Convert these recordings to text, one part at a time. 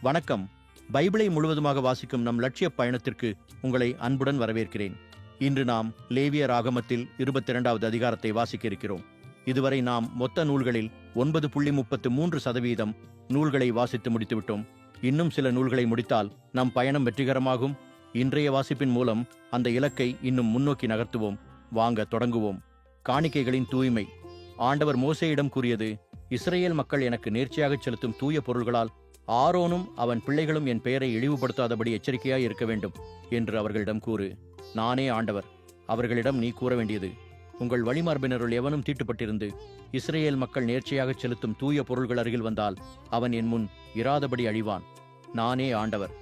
வணக்கம். பைபிளை முழுவதுமாக வாசிக்கும் நம் லட்சிய பயணத்திற்கு உங்களை அன்புடன் வரவேற்கிறேன். இன்று நாம் லேவியர் ஆகமத்தில் 22வது அதிகாரத்தை வாசிக்க இருக்கிறோம். இதுவரை நாம் மொத்த நூல்களில் 9.33% நூல்களை வாசித்து முடித்துவிட்டோம். இன்னும் சில நூல்களை முடித்தால் நம் பயணம் வெற்றிகரமாகும். இன்றைய வாசிப்பின் மூலம் அந்த இலக்கை இன்னும் முன்னோக்கி நகர்த்துவோம். வாங்க தொடங்குவோம். காணிக்கைகளின் தூய்மை. ஆண்டவர் மோசேயிடம் கூறியது, இஸ்ரேல் மக்கள் எனக்கு நேர்ச்சியாக செலுத்தும் தூய பொருள்களால் ஆரோனும் அவன் பிள்ளைகளும் என் பெயரை இழிவுபடுத்தாதபடி எச்சரிக்கையாய் இருக்க வேண்டும் என்று அவர்களிடம் கூறு. நானே ஆண்டவர். அவர்களிடம் நீ கூற வேண்டியது, உங்கள் வழிமார்பினருள் எவனும் தீட்டுப்பட்டிருந்து இஸ்ரேல் மக்கள் நேர்ச்சியாக செலுத்தும் தூய பொருள்கள் அருகில் வந்தால் அவன் என் முன் இராதபடி அழிவான். நானே ஆண்டவர்.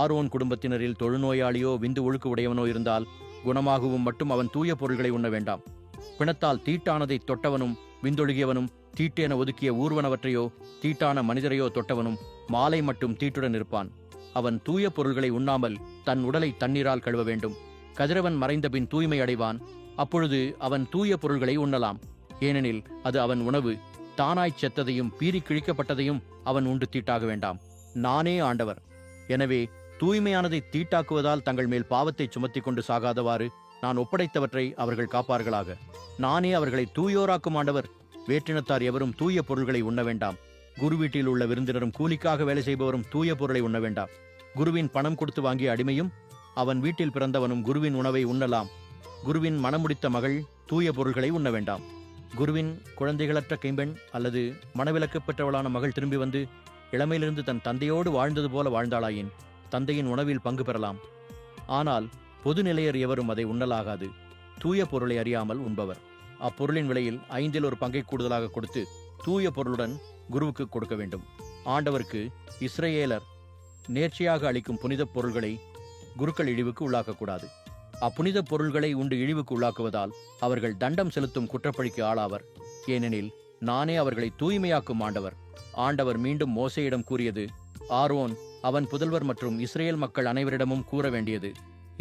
ஆரோன் குடும்பத்தினரில் தொழுநோயாளியோ விந்து ஒழுக்கு உடையவனோ இருந்தால் குணமாகவும் மட்டும் அவன் தூய பொருள்களை உண்ண வேண்டாம். பிணத்தால் தீட்டானதை தொட்டவனும் விந்தொழுகியவனும் தீட்டென ஒதுக்கிய ஊர்வனவற்றையோ தீட்டான மனிதரையோ தொட்டவனும் மாலை மட்டும் தீட்டுடன் இருப்பான். அவன் தூய பொருள்களை உண்ணாமல் தன் உடலை தண்ணீரால் கழுவ வேண்டும். கதிரவன் மறைந்தபின் தூய்மை அடைவான். அப்பொழுது அவன் தூய பொருள்களை உண்ணலாம். ஏனெனில் அது அவன் உணவு. தானாய்ச் செத்ததையும் பீறி கிழிக்கப்பட்டதையும் அவன் உண்டு தீட்டாக வேண்டாம். நானே ஆண்டவர். எனவே தூய்மையானதை தீட்டாக்குவதால் தங்கள் மேல் பாவத்தை சுமத்தி கொண்டு சாகாதவாறு நான் ஒப்படைத்தவற்றை அவர்கள் காப்பார்களாக. நானே அவர்களை தூயோராக்கும் ஆண்டவர். வேற்றினத்தார் எவரும் தூய பொருள்களை உண்ண வேண்டாம். குரு வீட்டில் உள்ள விருந்தினரும் கூலிக்காக வேலை செய்பவரும் தூய பொருளை உண்ண வேண்டாம். குருவின் பணம் கொடுத்து வாங்கிய அடிமையும் அவன் வீட்டில் பிறந்தவனும் குருவின் உணவை உண்ணலாம். குருவின் மணமுடித்த மகள் தூய பொருள்களை உண்ண வேண்டாம். குருவின் குழந்தைகளற்ற கைம்பெண் அல்லது மனவிலக்கு பெற்றவளான மகள் திரும்பி வந்து இளமையிலிருந்து தன் தந்தையோடு வாழ்ந்தது போல வாழ்ந்தாளாயின் தந்தையின் உணவில் பங்கு பெறலாம். ஆனால் பொது நிலையர் எவரும் அதை உண்ணலாகாது. தூய பொருளை அறியாமல் உண்பவர் அப்பொருளின் விலையில் 1/5 பங்கை கூடுதலாக கொடுத்து தூய பொருளுடன் குருவுக்கு கொடுக்க வேண்டும். ஆண்டவருக்கு இஸ்ரேலர் நேர்ச்சியாக அளிக்கும் புனித பொருள்களை குருக்கள் இழிவுக்கு உள்ளாக்கக்கூடாது. அப்புனித பொருள்களை உண்டு இழிவுக்கு உள்ளாக்குவதால் அவர்கள் தண்டம் செலுத்தும் குற்றப்பழிக்கு ஆளாவர். ஏனெனில் நானே அவர்களை தூய்மையாக்கும் ஆண்டவர். ஆண்டவர் மீண்டும் மோசேயிடம் கூறியது, ஆரோன் அவன் புதல்வர் மற்றும் இஸ்ரேல் மக்கள் அனைவரிடமும் கூற வேண்டியது,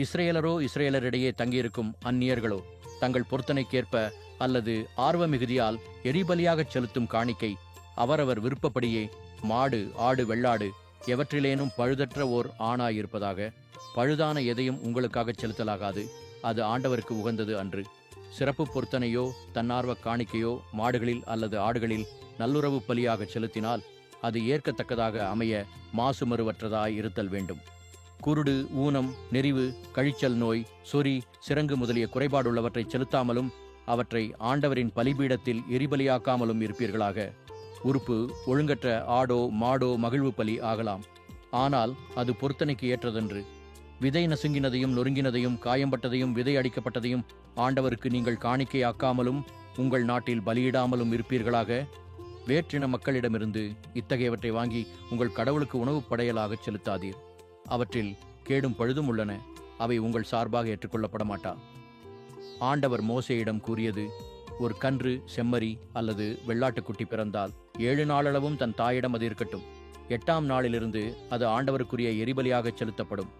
இஸ்ரேலரோ இஸ்ரேலரிடையே தங்கியிருக்கும் அந்நியர்களோ தங்கள் பொருத்தனைக்கேற்ப அல்லது ஆர்வ மிகுதியால் எரிபலியாகச் செலுத்தும் காணிக்கை அவரவர் விருப்பப்படியே மாடு ஆடு வெள்ளாடு எவற்றிலேனும் பழுதற்ற ஓர் ஆணாயிருப்பதாக. பழுதான எதையும் உங்களுக்காகச் செலுத்தலாகாது. அது ஆண்டவருக்கு உகந்தது அன்று. சிறப்பு பொருத்தனையோ தன்னார்வ காணிக்கையோ மாடுகளில் அல்லது ஆடுகளில் நல்லுறவு பலியாகச் செலுத்தினால் அது ஏற்கத்தக்கதாக அமைய மாசுமறுவற்றதாய் இருத்தல் வேண்டும். குருடு ஊனம் நெறிவு கழிச்சல் நோய் சொறி சிரங்கு முதலிய குறைபாடுள்ளவற்றை செலுத்தாமலும் அவற்றை ஆண்டவரின் பலிபீடத்தில் எரிபலியாக்காமலும் இருப்பீர்களாக. உறுப்பு ஒழுங்கற்ற ஆடோ மாடோ மகிழ்வு பலி ஆகலாம். ஆனால் அது பொருத்தனைக்கு ஏற்றதன்று. விதை நசுங்கினதையும் நொறுங்கினதையும் காயம்பட்டதையும் விதை அடிக்கப்பட்டதையும் ஆண்டவருக்கு நீங்கள் காணிக்கையாக்காமலும் உங்கள் நாட்டில் பலியிடாமலும் இருப்பீர்களாக. வேற்றின மக்களிடமிருந்து இத்தகையவற்றை வாங்கி உங்கள் கடவுளுக்கு உணவு படையலாகச் செலுத்தாதீர். அவற்றில் கேடும் பழுதும் உள்ளன. அவை உங்கள் சார்பாக ஏற்றுக்கொள்ளப்பட மாட்டா. ஆண்டவர் மோசேயிடம் கூறியது, ஒரு கன்று செம்மறி அல்லது வெள்ளாட்டுக்குட்டி பிறந்தால் 7 நாளளவும் தன் தாயிடம் அது இருக்கட்டும். 8ஆம் நாளிலிருந்து அது ஆண்டவருக்குரிய எரிபலியாகச் செலுத்தப்படும்.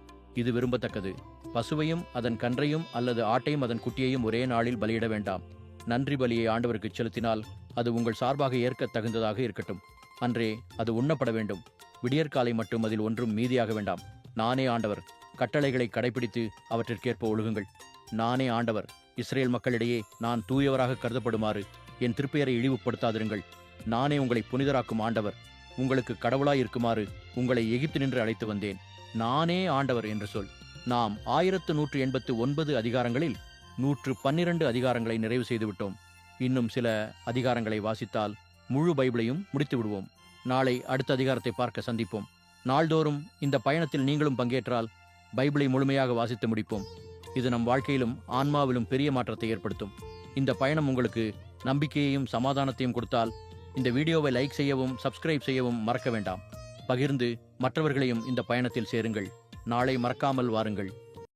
இது விரும்பத்தக்கது. பசுவையும் அதன் கன்றையும் அல்லது ஆட்டையும் அதன் குட்டியையும் ஒரே நாளில் பலியிட வேண்டாம். நன்றி பலியை ஆண்டவருக்கு செலுத்தினால் அது உங்கள் சார்பாக ஏற்க தகுந்ததாக இருக்கட்டும். அன்றே அது உண்ணப்பட வேண்டும். விடியற்காலை மட்டும் அதில் ஒன்றும் மீதியாக வேண்டாம். நானே ஆண்டவர். கட்டளைகளை கடைபிடித்து அவற்றிற்கேற்ப ஒழுகுங்கள். நானே ஆண்டவர். இஸ்ரேல் மக்களிடையே நான் தூயவராக கருதப்படுமாறு என் திருப்பெயரை இழிவுபடுத்தாதிருங்கள். நானே உங்களை புனிதராக்கும் ஆண்டவர். உங்களுக்கு கடவுளாயிருக்குமாறு உங்களை எகிப்து நின்று அழைத்து வந்தேன். நானே ஆண்டவர் என்று சொல். நாம் 1189 அதிகாரங்களில் 112 அதிகாரங்களை நிறைவு செய்துவிட்டோம். இன்னும் சில அதிகாரங்களை வாசித்தால் முழு பைபிளையும் முடித்து விடுவோம். நாளை அடுத்த அதிகாரத்தை பார்க்க சந்திப்போம். நாள்தோறும் இந்த பயணத்தில் நீங்களும் பங்கேற்றால் பைபிளை முழுமையாக வாசித்து முடிப்போம். இது நம் வாழ்க்கையிலும் ஆன்மாவிலும் பெரிய மாற்றத்தை ஏற்படுத்தும். இந்த பயணம் உங்களுக்கு நம்பிக்கையையும் சமாதானத்தையும் கொடுத்தால் இந்த வீடியோவை லைக் செய்யவும் சப்ஸ்கிரைப் செய்யவும் மறக்க வேண்டாம். பகிர்ந்து மற்றவர்களையும் இந்த பயணத்தில் சேருங்கள். நாளை மறக்காமல் வாருங்கள்.